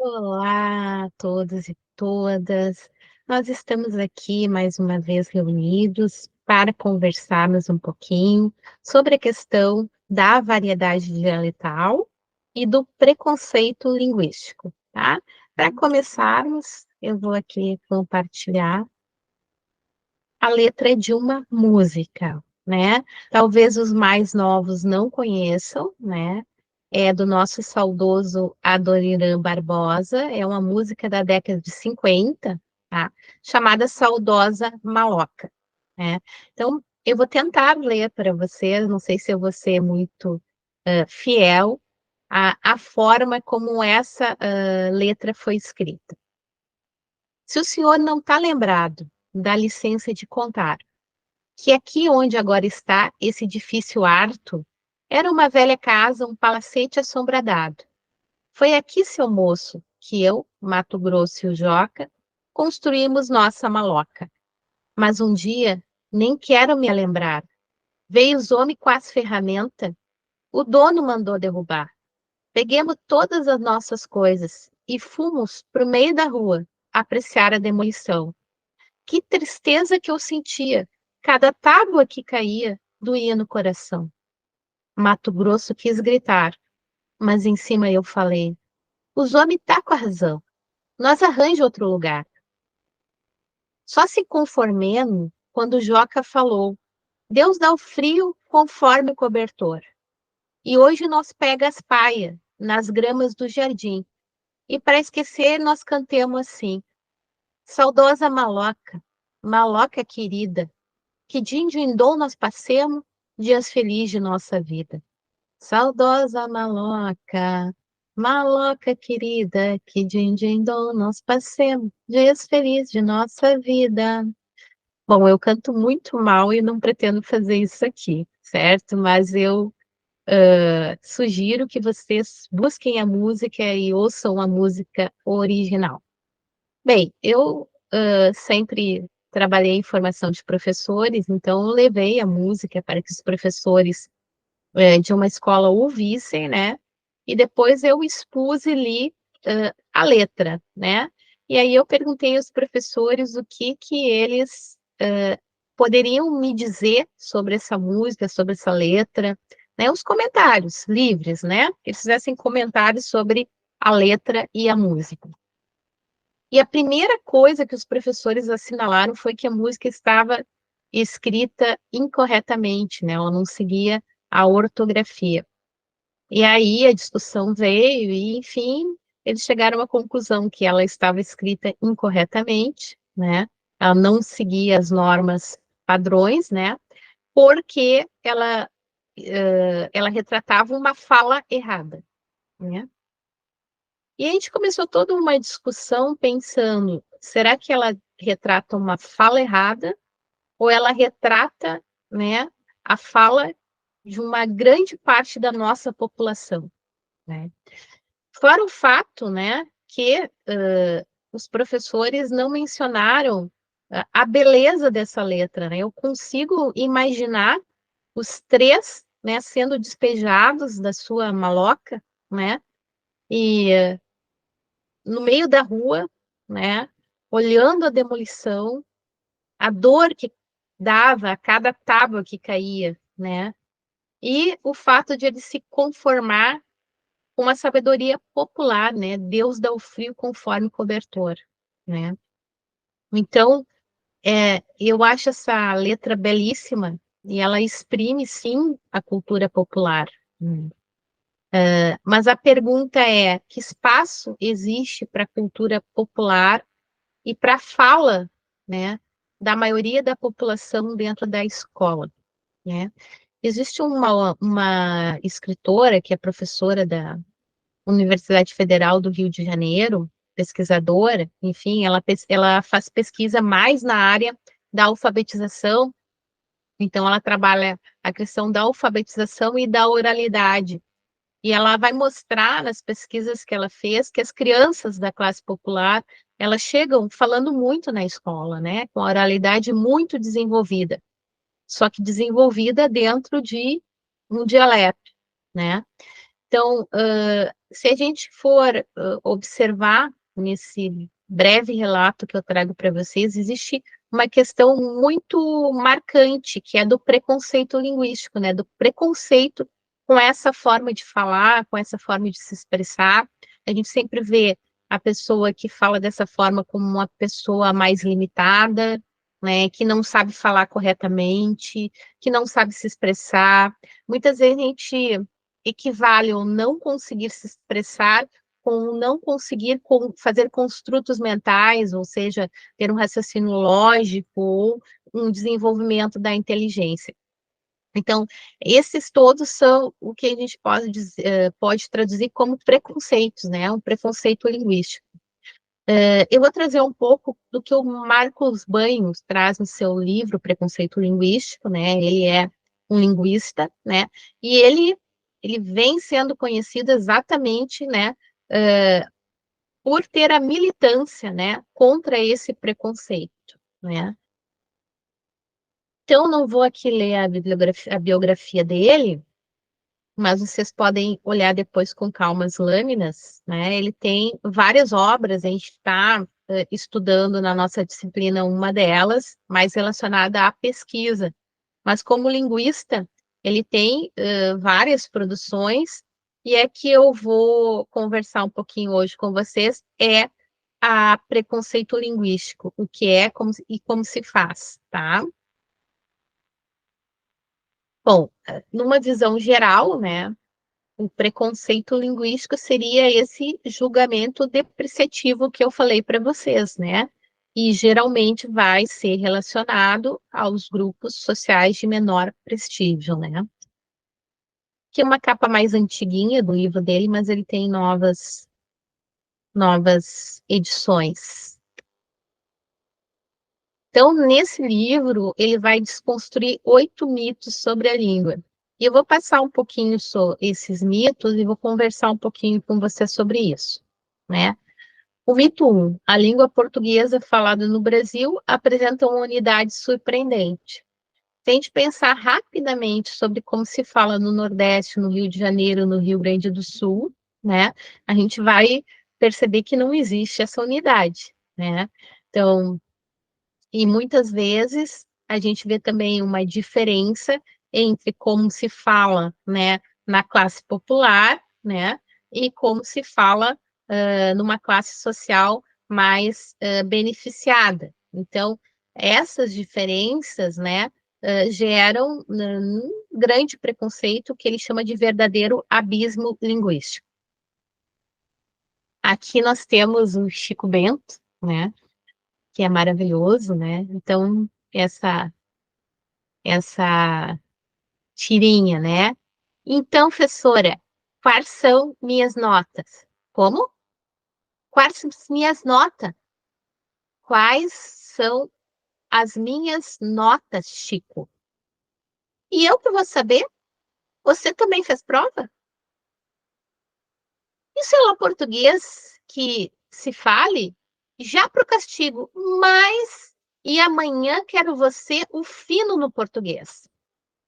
Olá a todos e todas. Nós estamos aqui mais uma vez reunidos para conversarmos um pouquinho sobre a questão da variedade dialetal e do preconceito linguístico, tá? Para começarmos, eu vou aqui compartilhar a letra de uma música, né? Talvez os mais novos não conheçam, né? É do nosso saudoso Adoniran Barbosa, é uma música da década de 50, tá? Chamada Saudosa Maloca, né? Então, eu vou tentar ler para você, não sei se eu vou ser muito fiel à forma como essa letra foi escrita. Se o senhor não está lembrado, dá licença de contar que aqui onde agora está esse edifício harto, era uma velha casa, um palacete assombradado. Foi aqui, seu moço, que eu, Mato Grosso e o Joca, construímos nossa maloca. Mas um dia, nem quero me lembrar, veio os homens com as ferramentas, o dono mandou derrubar. Peguemos todas as nossas coisas e fomos pro meio da rua apreciar a demolição. Que tristeza que eu sentia! Cada tábua que caía doía no coração. Mato Grosso quis gritar, mas em cima eu falei: os homens tá com a razão. Nós arranja outro lugar. Só se conformemos quando o Joca falou: Deus dá o frio conforme o cobertor. E hoje nós pega as paias nas gramas do jardim. E para esquecer, nós cantemos assim: saudosa maloca, maloca querida, que de indindom nós passemos dias felizes de nossa vida. Saudosa maloca, maloca querida, que de indindom nós passemos dias felizes de nossa vida. Bom, eu canto muito mal e não pretendo fazer isso aqui, certo? Mas eu sugiro que vocês busquem a música e ouçam a música original. Bem, eu sempre trabalhei em formação de professores, então eu levei a música para que os professores de uma escola ouvissem, né? E depois eu expus ali a letra, né? E aí eu perguntei aos professores o que eles poderiam me dizer sobre essa música, sobre essa letra, né? Os comentários livres, né? Que eles fizessem comentários sobre a letra e a música. E a primeira coisa que os professores assinalaram foi que a música estava escrita incorretamente, né? Ela não seguia a ortografia. E aí a discussão veio e, enfim, eles chegaram à conclusão que ela estava escrita incorretamente, né? Ela não seguia as normas padrões, né? Porque ela retratava uma fala errada, né? E a gente começou toda uma discussão pensando, será que ela retrata uma fala errada ou ela retrata, né, a fala de uma grande parte da nossa população, né? Fora o fato, né, que os professores não mencionaram a beleza dessa letra, né? Eu consigo imaginar os três, né, sendo despejados da sua maloca, né? E no meio da rua, né, olhando a demolição, a dor que dava a cada tábua que caía, né? E o fato de ele se conformar com uma sabedoria popular, né? Deus dá o frio conforme cobertor, né? Então, eu acho essa letra belíssima e ela exprime, sim, a cultura popular. Mas a pergunta é, que espaço existe para a cultura popular e para a fala, né, da maioria da população dentro da escola, né? Existe uma escritora que é professora da Universidade Federal do Rio de Janeiro, pesquisadora, enfim, ela faz pesquisa mais na área da alfabetização, então ela trabalha a questão da alfabetização e da oralidade. E ela vai mostrar nas pesquisas que ela fez que as crianças da classe popular, elas chegam falando muito na escola, né? Com a oralidade muito desenvolvida, só que desenvolvida dentro de um dialeto, né? Então, se a gente for observar nesse breve relato que eu trago para vocês, existe uma questão muito marcante, que é do preconceito linguístico, né? Do preconceito com essa forma de falar, com essa forma de se expressar. A gente sempre vê a pessoa que fala dessa forma como uma pessoa mais limitada, né? Que não sabe falar corretamente, que não sabe se expressar. Muitas vezes a gente equivale ao não conseguir se expressar com não conseguir fazer construtos mentais, ou seja, ter um raciocínio lógico ou um desenvolvimento da inteligência. Então, esses todos são o que a gente pode traduzir como preconceitos, né? Um preconceito linguístico. Eu vou trazer um pouco do que o Marcos Banhos traz no seu livro Preconceito Linguístico, né? Ele é um linguista, né? E ele vem sendo conhecido exatamente, né? Por ter a militância, né? Contra esse preconceito, né? Então, não vou aqui ler a biografia dele, mas vocês podem olhar depois com calma as lâminas, né? Ele tem várias obras, a gente está estudando na nossa disciplina uma delas, mais relacionada à pesquisa. Mas como linguista, ele tem várias produções, e é que eu vou conversar um pouquinho hoje com vocês, é a preconceito linguístico, o que é e como se faz, tá? Bom, numa visão geral, né? O preconceito linguístico seria esse julgamento depreciativo que eu falei para vocês, né? E geralmente vai ser relacionado aos grupos sociais de menor prestígio, né? Que é uma capa mais antiguinha do livro dele, mas ele tem novas edições. Então, nesse livro, ele vai desconstruir 8 mitos sobre a língua. E eu vou passar um pouquinho sobre esses mitos e vou conversar um pouquinho com você sobre isso, né? O mito 1, a língua portuguesa falada no Brasil apresenta uma unidade surpreendente. Tente pensar rapidamente sobre como se fala no Nordeste, no Rio de Janeiro, no Rio Grande do Sul, né? A gente vai perceber que não existe essa unidade, né? Então, e muitas vezes a gente vê também uma diferença entre como se fala, né, na classe popular, né, e como se fala numa classe social mais beneficiada. Então, essas diferenças, né, geram um grande preconceito que ele chama de verdadeiro abismo linguístico. Aqui nós temos o Chico Bento, né, que é maravilhoso, né? Então, essa tirinha, né? Então, professora, quais são minhas notas? Como? Quais são as minhas notas? Quais são as minhas notas, Chico? E eu que vou saber? Você também fez prova? Isso é lá português que se fale? Já para o castigo, mas e amanhã quero você o fino no português.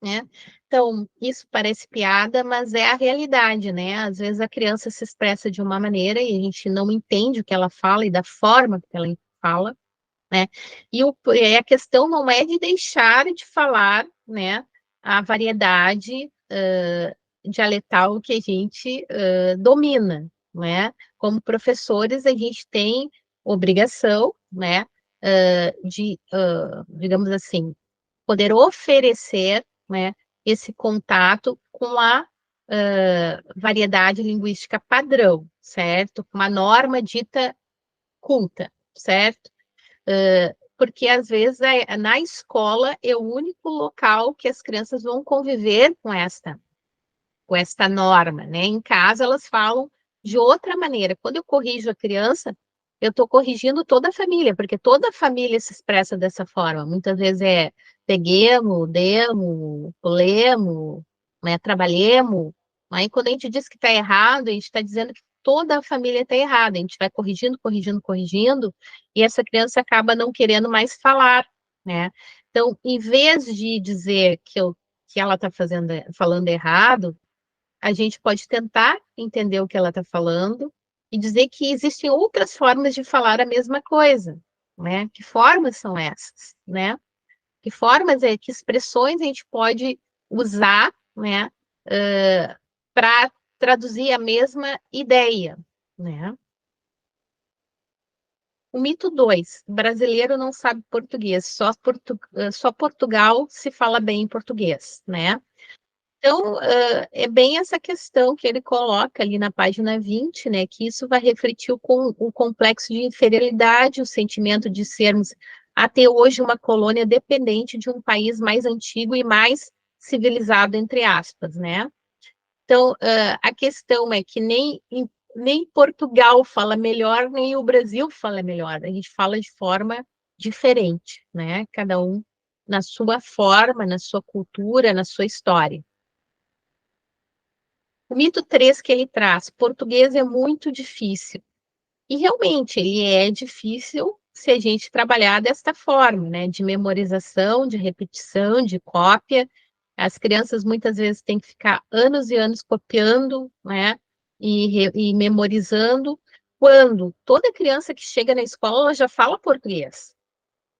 Né? Então, isso parece piada, mas é a realidade, né? Às vezes a criança se expressa de uma maneira e a gente não entende o que ela fala e da forma que ela fala, né? E a questão não é de deixar de falar, né? A variedade dialetal que a gente domina, né? Como professores, a gente tem obrigação, né? Digamos assim, poder oferecer, né, esse contato com a variedade linguística padrão, certo? Com uma norma dita culta, certo? Porque às vezes na escola é o único local que as crianças vão conviver com esta norma, né? Em casa elas falam de outra maneira. Quando eu corrijo a criança, eu estou corrigindo toda a família, porque toda a família se expressa dessa forma. Muitas vezes é peguemos, demos, pulemos, né? Trabalhemos. Aí quando a gente diz que está errado, a gente está dizendo que toda a família está errada. A gente vai corrigindo, corrigindo, corrigindo, e essa criança acaba não querendo mais falar, né? Então, em vez de dizer que ela está falando errado, a gente pode tentar entender o que ela está falando e dizer que existem outras formas de falar a mesma coisa, né? Que formas são essas, né? Que formas, que expressões a gente pode usar, né, para traduzir a mesma ideia, né? O mito 2: brasileiro não sabe português, só Portugal se fala bem em português, né? Então, é bem essa questão que ele coloca ali na página 20, né? Que isso vai refletir o complexo de inferioridade, o sentimento de sermos até hoje uma colônia dependente de um país mais antigo e mais civilizado, entre aspas, né? Então, a questão é que nem Portugal fala melhor, nem o Brasil fala melhor. A gente fala de forma diferente, né? Cada um na sua forma, na sua cultura, na sua história. O mito 3 que ele traz: português é muito difícil. E realmente ele é difícil se a gente trabalhar desta forma, né? De memorização, de repetição, de cópia. As crianças muitas vezes têm que ficar anos e anos copiando, né? E memorizando. Quando toda criança que chega na escola ela já fala português.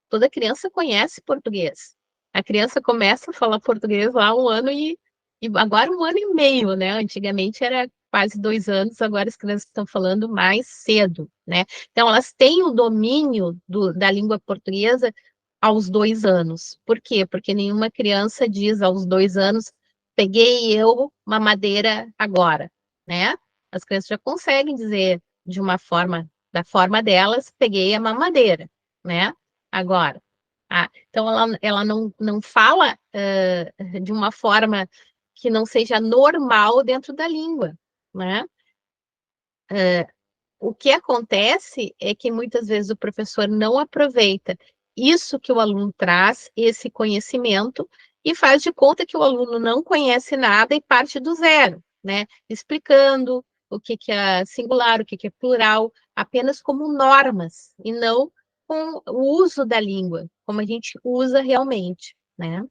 Toda criança conhece português. A criança começa a falar português lá um ano e agora um ano e meio, né? Antigamente era quase 2 anos, agora as crianças estão falando mais cedo, né? Então elas têm o domínio da língua portuguesa aos 2 anos. Por quê? Porque nenhuma criança diz aos 2 anos, peguei eu mamadeira agora, né? As crianças já conseguem dizer de uma forma, da forma delas, peguei a mamadeira, né? Agora. Então ela não fala de uma forma que não seja normal dentro da língua, né? O que acontece é que muitas vezes o professor não aproveita isso que o aluno traz, esse conhecimento, e faz de conta que o aluno não conhece nada e parte do zero, né? Explicando o que é singular, o que é plural, apenas como normas, e não com o uso da língua, como a gente usa realmente, né?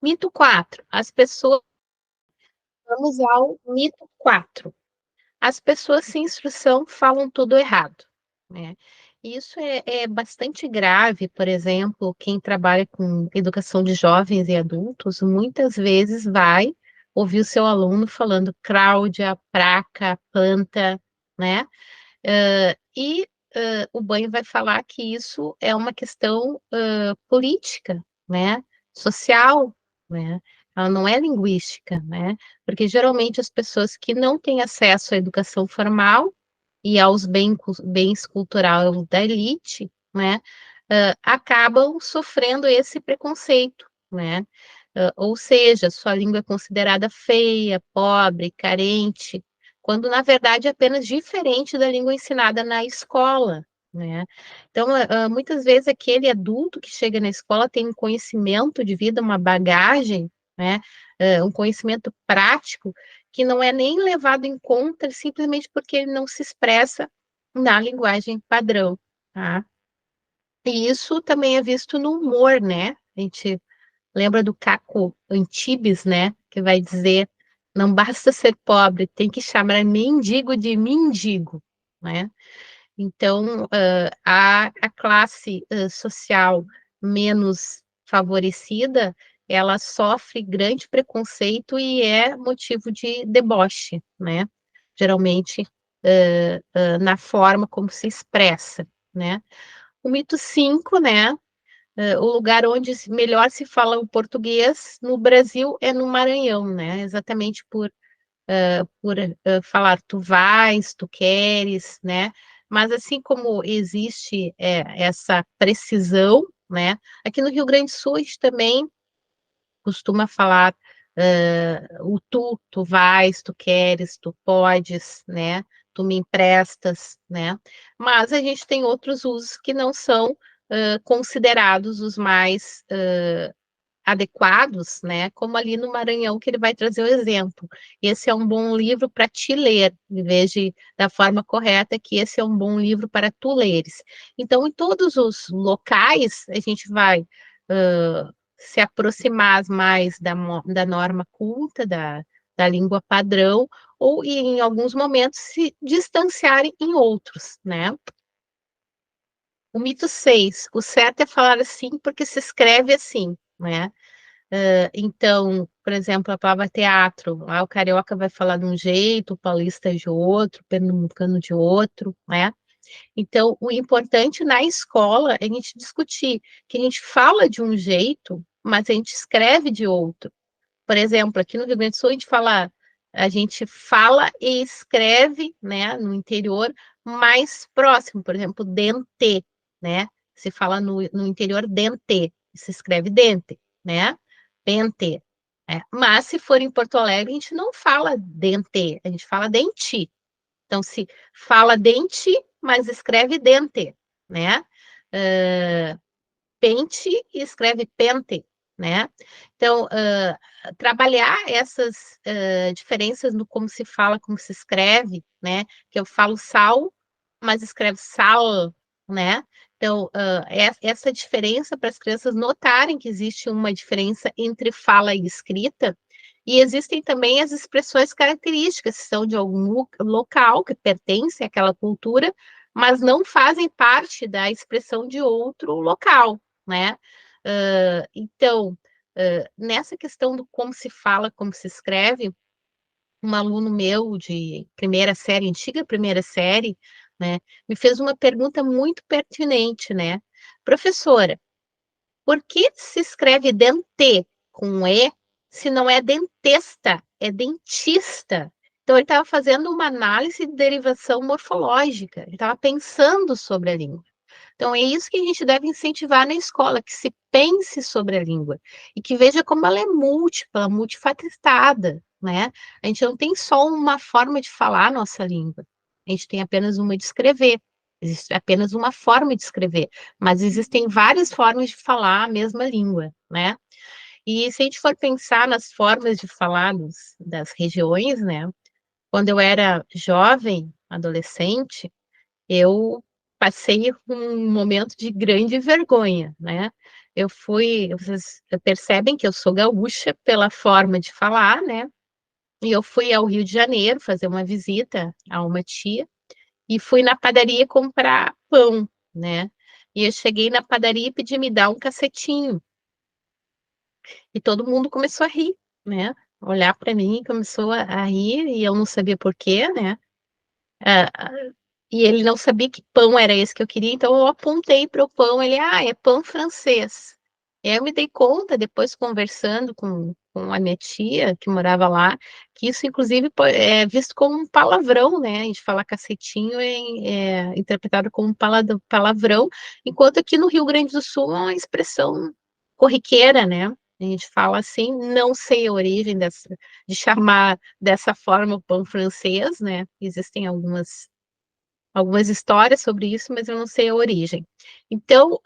Mito 4. Vamos ao mito 4. As pessoas sem instrução falam tudo errado, né? Isso é bastante grave, por exemplo, quem trabalha com educação de jovens e adultos, muitas vezes vai ouvir o seu aluno falando Cláudia, praca, planta, né? O banho vai falar que isso é uma questão política, né? Social, né? Ela não é linguística, né? Porque geralmente as pessoas que não têm acesso à educação formal e aos bens culturais da elite, né? Acabam sofrendo esse preconceito, né? Ou seja, sua língua é considerada feia, pobre, carente, quando na verdade é apenas diferente da língua ensinada na escola, né? Então, muitas vezes aquele adulto que chega na escola tem um conhecimento de vida, uma bagagem, né? Um conhecimento prático que não é nem levado em conta simplesmente porque ele não se expressa na linguagem padrão, tá? E isso também é visto no humor, né? A gente lembra do Caco Antibes, né? Que vai dizer: não basta ser pobre, tem que chamar mendigo de mendigo, né? Então, a classe social menos favorecida, ela sofre grande preconceito e é motivo de deboche, né? Geralmente, na forma como se expressa, né? O mito 5, né? O lugar onde melhor se fala o português no Brasil é no Maranhão, né? Exatamente por falar tu vais, tu queres, né? Mas assim como existe essa precisão, né? Aqui no Rio Grande do Sul a gente também costuma falar o tu vais, tu queres, tu podes, né? Tu me emprestas, né? Mas a gente tem outros usos que não são considerados os mais adequados, né? Como ali no Maranhão, que ele vai trazer o exemplo. Esse é um bom livro para te ler, em vez de da forma correta, que esse é um bom livro para tu leres. Então, em todos os locais, a gente vai se aproximar mais da norma culta, da língua padrão, ou em alguns momentos se distanciarem em outros, né? O mito 6, o certo é falar assim porque se escreve assim, né? Então, por exemplo, a palavra teatro, o carioca vai falar de um jeito, o paulista de outro, o pernambucano de outro, né? Então, o importante na escola é a gente discutir que a gente fala de um jeito, mas a gente escreve de outro. Por exemplo, aqui no Rio Grande do Sul, a gente fala e escreve, né, no interior, mais próximo, por exemplo, dente, né? Se fala no interior dente, se escreve dente, né? Pente. Mas se for em Porto Alegre, a gente não fala dente, a gente fala denti. Então, se fala dente, mas escreve dente, né? Uh, pente e escreve pente, né? Então, trabalhar essas diferenças no como se fala, como se escreve, né? Que eu falo sal, mas escreve sal, né? Então, essa diferença para as crianças notarem que existe uma diferença entre fala e escrita, e existem também as expressões características, que são de algum local que pertence àquela cultura, mas não fazem parte da expressão de outro local, né? Então, nessa questão do como se fala, como se escreve, um aluno meu de primeira série, antiga primeira série, né, me fez uma pergunta muito pertinente, né? Professora, por que se escreve dente com E se não é dentista, é dentista? Então, ele estava fazendo uma análise de derivação morfológica, ele estava pensando sobre a língua. Então, é isso que a gente deve incentivar na escola, que se pense sobre a língua e que veja como ela é múltipla, multifacetada, né? A gente não tem só uma forma de falar a nossa língua, a gente tem apenas uma de escrever, existe apenas uma forma de escrever, mas existem várias formas de falar a mesma língua, né? E se a gente for pensar nas formas de falar das regiões, né? Quando eu era jovem, adolescente, eu passei um momento de grande vergonha, né? Vocês percebem que eu sou gaúcha pela forma de falar, né? E eu fui ao Rio de Janeiro fazer uma visita a uma tia e fui na padaria comprar pão, né? E eu cheguei na padaria e pedi me dar um cacetinho. E todo mundo começou a rir, né? Olhar para mim, começou a rir e eu não sabia por quê, né? Ah, e ele não sabia que pão era esse que eu queria, então eu apontei para o pão, ele, é pão francês. E aí eu me dei conta, depois conversando com a minha tia, que morava lá, que isso, inclusive, é visto como um palavrão, né? A gente fala cacetinho é interpretado como um palavrão, enquanto aqui no Rio Grande do Sul é uma expressão corriqueira, né? A gente fala assim, não sei a origem de chamar dessa forma o pão francês, né? Existem algumas histórias sobre isso, mas eu não sei a origem. Então,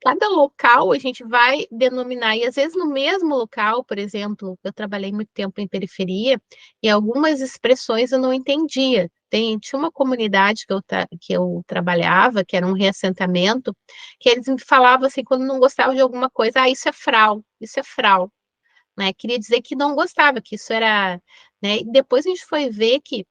cada local a gente vai denominar, e às vezes no mesmo local, por exemplo, eu trabalhei muito tempo em periferia, e algumas expressões eu não entendia. Tinha uma comunidade que eu trabalhava, que era um reassentamento, que eles me falavam assim, quando não gostavam de alguma coisa, isso é isso é frau, né? Queria dizer que não gostava, que isso era, né? E depois a gente foi ver que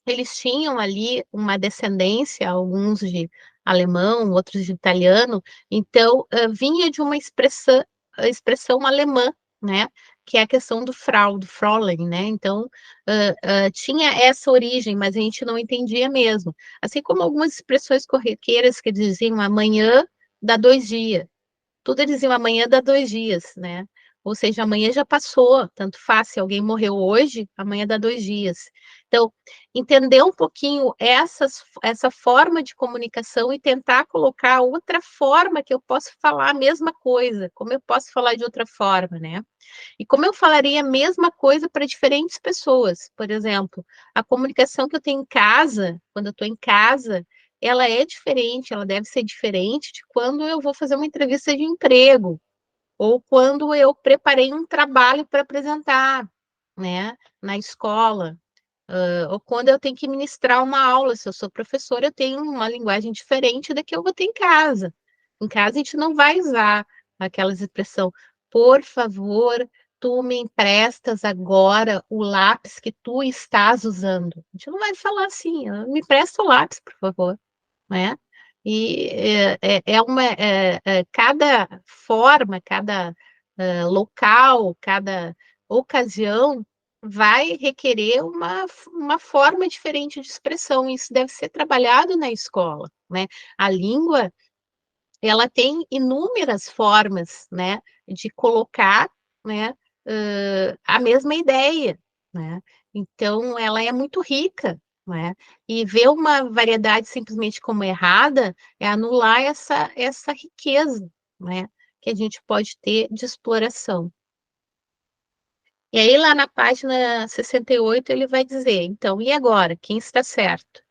eles tinham ali uma descendência, alguns de alemão, outros de italiano, então vinha de uma expressão alemã, né? Que é a questão do Frau, do Fräulein, né? Então tinha essa origem, mas a gente não entendia mesmo. Assim como algumas expressões corriqueiras que diziam amanhã dá 2 dias, tudo eles diziam amanhã dá 2 dias, né? Ou seja, amanhã já passou, tanto faz, se alguém morreu hoje, amanhã dá 2 dias. Então, entender um pouquinho essa forma de comunicação e tentar colocar outra forma que eu posso falar a mesma coisa, como eu posso falar de outra forma, né? E como eu falaria a mesma coisa para diferentes pessoas. Por exemplo, a comunicação que eu tenho em casa, quando eu estou em casa, ela é diferente, ela deve ser diferente de quando eu vou fazer uma entrevista de emprego, ou quando eu preparei um trabalho para apresentar, né, na escola, ou quando eu tenho que ministrar uma aula. Se eu sou professora, eu tenho uma linguagem diferente da que eu vou ter em casa. Em casa a gente não vai usar aquelas expressões. por favor, tu me emprestas agora o lápis que tu estás usando. A gente não vai falar assim, me empresta o lápis, por favor, né? E cada forma, cada local, cada ocasião vai requerer uma forma diferente de expressão. Isso deve ser trabalhado na escola, né? A língua, ela tem inúmeras formas, né, de colocar, né, a mesma ideia, né? Então, ela é muito rica, né? E ver uma variedade simplesmente como errada é anular essa riqueza, né, que a gente pode ter de exploração. E aí, lá na página 68, ele vai dizer, então, e agora? Quem está certo?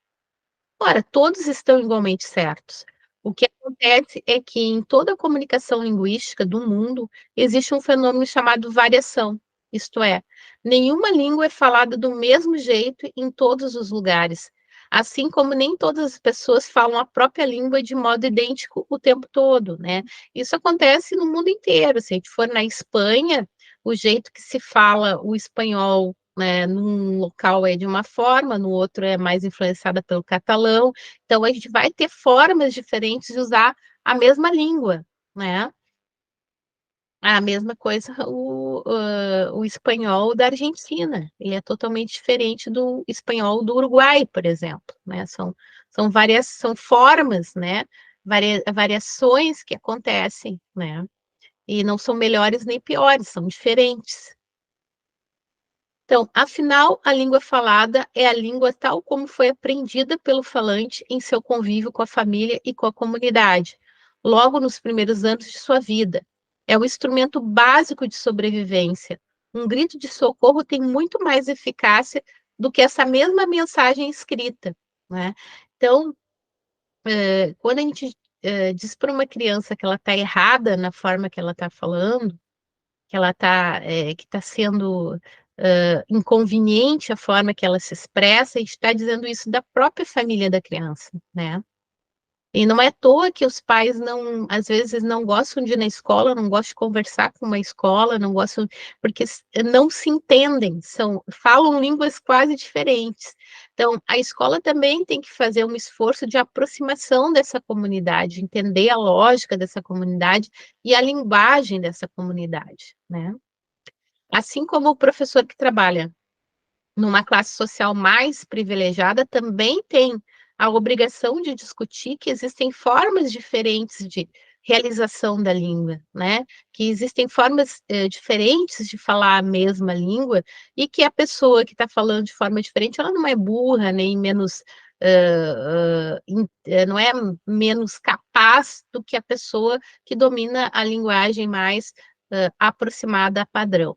Ora, todos estão igualmente certos. O que acontece é que em toda a comunicação linguística do mundo existe um fenômeno chamado variação, isto é, nenhuma língua é falada do mesmo jeito em todos os lugares, assim como nem todas as pessoas falam a própria língua de modo idêntico o tempo todo, né? Isso acontece no mundo inteiro. Se a gente for na Espanha, o jeito que se fala o espanhol, né, num local é de uma forma, no outro é mais influenciada pelo catalão. Então, a gente vai ter formas diferentes de usar a mesma língua, né? A mesma coisa o espanhol da Argentina. Ele é totalmente diferente do espanhol do Uruguai, por exemplo, né? São formas, né? Variações que acontecem, né? E não são melhores nem piores, são diferentes. Então, afinal, a língua falada é a língua tal como foi aprendida pelo falante em seu convívio com a família e com a comunidade, logo nos primeiros anos de sua vida. É o instrumento básico de sobrevivência. Um grito de socorro tem muito mais eficácia do que essa mesma mensagem escrita, né? Então, quando a gente diz para uma criança que ela está errada na forma que ela está falando, que ela está que está sendo inconveniente a forma que ela se expressa, e está dizendo isso da própria família da criança, né? E não é à toa que os pais não, às vezes, não gostam de ir na escola, não gostam de conversar com uma escola, não gostam, porque não se entendem, falam línguas quase diferentes. Então, a escola também tem que fazer um esforço de aproximação dessa comunidade, entender a lógica dessa comunidade e a linguagem dessa comunidade, né? Assim como o professor que trabalha numa classe social mais privilegiada também tem a obrigação de discutir que existem formas diferentes de realização da língua, né? Que existem formas diferentes de falar a mesma língua e que a pessoa que está falando de forma diferente, ela não é burra nem menos não é menos capaz do que a pessoa que domina a linguagem mais aproximada a padrão.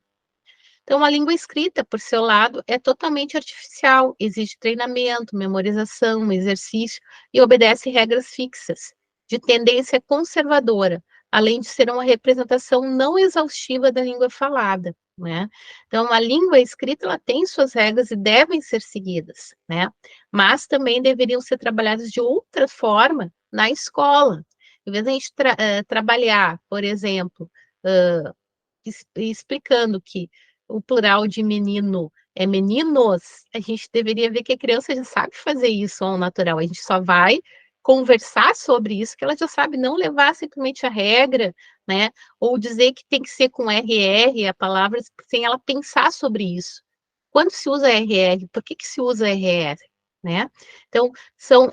Então, a língua escrita, por seu lado, é totalmente artificial, exige treinamento, memorização, exercício e obedece regras fixas, de tendência conservadora, além de ser uma representação não exaustiva da língua falada, né? Então, a língua escrita, ela tem suas regras e devem ser seguidas, né? Mas também deveriam ser trabalhadas de outra forma na escola. Em vez de a gente trabalhar, por exemplo, explicando que o plural de menino é meninos, a gente deveria ver que a criança já sabe fazer isso ao natural. A gente só vai conversar sobre isso, que ela já sabe não levar simplesmente a regra, né? Ou dizer que tem que ser com RR a palavra sem ela pensar sobre isso. Quando se usa RR, por que se usa RR? Né? Então, são